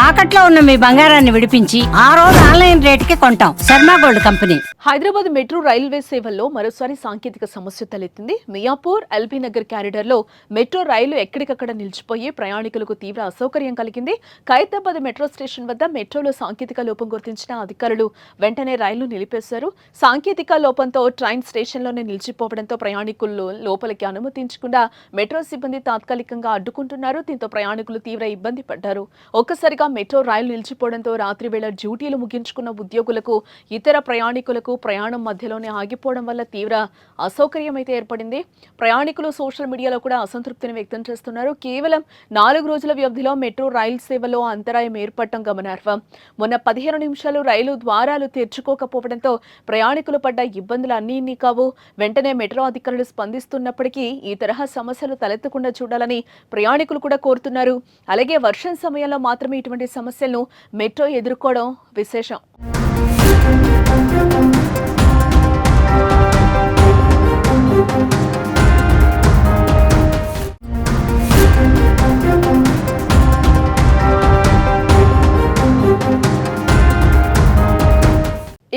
తాకట్లో ఉన్న మీ బంగారాన్ని విడిపించి ఆ రోజు ఆన్లైన్ రేటుకి కొంటాం. Sharma gold company. Hyderabad metro railway సేవల్లో మరోసారి సాంకేతిక సమస్య తలెత్తింది. మియాపూర్ ఎల్బీ నగర్ క్యారిడర్లో మెట్రో రైలు ఎక్కడికక్కడ నిలిచిపోయి ప్రయాణికులకు తీవ్ర అసౌకర్యం కలిగింది. ఖైరతాబాద్ మెట్రో స్టేషన్ వద్ద మెట్రోలో సాంకేతిక లోపం గుర్తించిన అధికారులు వెంటనే రైలు నిలిపేశారు. సాంకేతిక లోపంతో ట్రైన్ స్టేషన్లోనే నిలిచిపోవడంతో ప్రయాణికులు లోపలికి అనుమతించకుండా మెట్రో సిబ్బంది తాత్కాలికంగా అడ్డుకుంటున్నారు. దీంతో ప్రయాణికులు తీవ్ర ఇబ్బంది పడ్డారు. ఒక్కసారిగా మెట్రో రైలు నిలిచిపోవడంతో రాత్రి వేళ డ్యూటీలు ముగించుకున్న ఉద్యోగులకు, ఇతర ప్రయాణికులకు ప్రయాణం మధ్యలోనే ఆగిపోవడం వల్ల తీవ్ర అసౌకర్యం అయితే ఏర్పడింది. ప్రయాణికులు సోషల్ మీడియాలో కూడా అసంతృప్తిని వ్యక్తం చేస్తున్నారు. కేవలం 4 రోజుల వ్యవధిలో మెట్రో రైలు సేవలో అంతరాయం ఏర్పడటం గమనార్హం. మొన్న 15 నిమిషాలు రైలు ద్వారాలు తెరుచుకోకపోవడంతో ప్రయాణికులు పడ్డ ఇబ్బందులు అన్నీ కావు. వెంటనే మెట్రో అధికారులు స్పందిస్తున్నప్పటికీ ఈ తరహా సమస్యలు తలెత్తకుండా చూడాలని ప్రయాణికులు కూడా కోరుతున్నారు. అలాగే వర్షం సమయంలో మాత్రమే ఇటువంటి సమస్యలను మెట్రో ఎదుర్కోవడం విశేషం.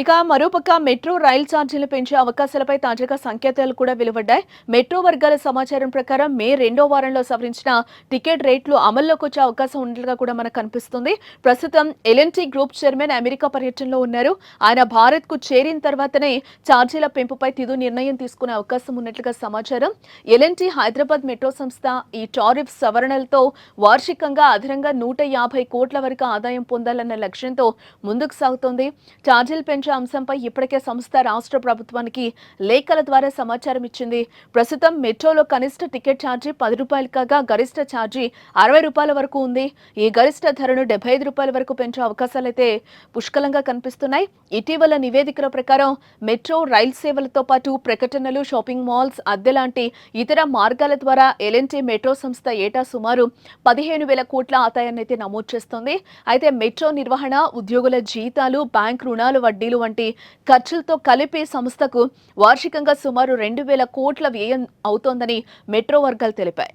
ఇక మరోపక్క మెట్రో రైలు ఛార్జీలు పెంచే అవకాశాలపై తాజాగా సంకేతాలు కూడా వెలువడ్డాయి. మెట్రో వర్గాల సమాచారం ప్రకారం మే 2వ వారంలో సవరించిన టికెట్ రేట్లు అమల్లోకి వచ్చే అవకాశం ఉన్నట్లుగా కూడా మనకు కనిపిస్తుంది. ప్రస్తుతం ఎల్ఎన్టీ గ్రూప్ చైర్మన్ అమెరికా పర్యటనలో ఉన్నారు. ఆయన భారత్కు చేరిన తర్వాతనే ఛార్జీల పెంపుపై తుది నిర్ణయం తీసుకునే అవకాశం ఉన్నట్లుగా సమాచారం. ఎల్ఎన్టీ హైదరాబాద్ మెట్రో సంస్థ ఈ టారిఫ్ సవరణలతో వార్షికంగా అదనంగా 150 కోట్ల వరకు ఆదాయం పొందాలన్న లక్ష్యంతో ముందుకు సాగుతోంది. ఛార్జీలు పెంచే అంశంపై ఇప్పటికే సంస్థ రాష్ట్ర ప్రభుత్వానికి లేఖల ద్వారా సమాచారం ఇచ్చింది. ప్రస్తుతం మెట్రోలో కనిష్ట టికెట్ ఛార్జీ 10 రూపాయలు కాగా గరిష్ట ఛార్జీ 60 రూపాయల వరకు ఉంది. ఈ గరిష్ట ధరను 75 రూపాయల వరకు పెంచే అవకాశాలైతే పుష్కలంగా కనిపిస్తున్నాయి. ఇటీవల నివేదికల ప్రకారం మెట్రో రైలు సేవలతో పాటు ప్రకటనలు, షాపింగ్ మాల్స్, అద్దె లాంటి ఇతర మార్గాల ద్వారా ఎల్ఎన్టీ మెట్రో సంస్థ ఏటా సుమారు 15,000 కోట్ల ఆదాయాన్ని అయితే నమోదు చేస్తోంది. అయితే మెట్రో నిర్వహణ, ఉద్యోగుల జీతాలు, బ్యాంక్ రుణాలు, వడ్డీలు వంటి ఖర్చులతో కలిపి సంస్థకు వార్షికంగా సుమారు 2,000 కోట్ల వ్యయం అవుతోందని మెట్రో వర్గాలు తెలిపాయి.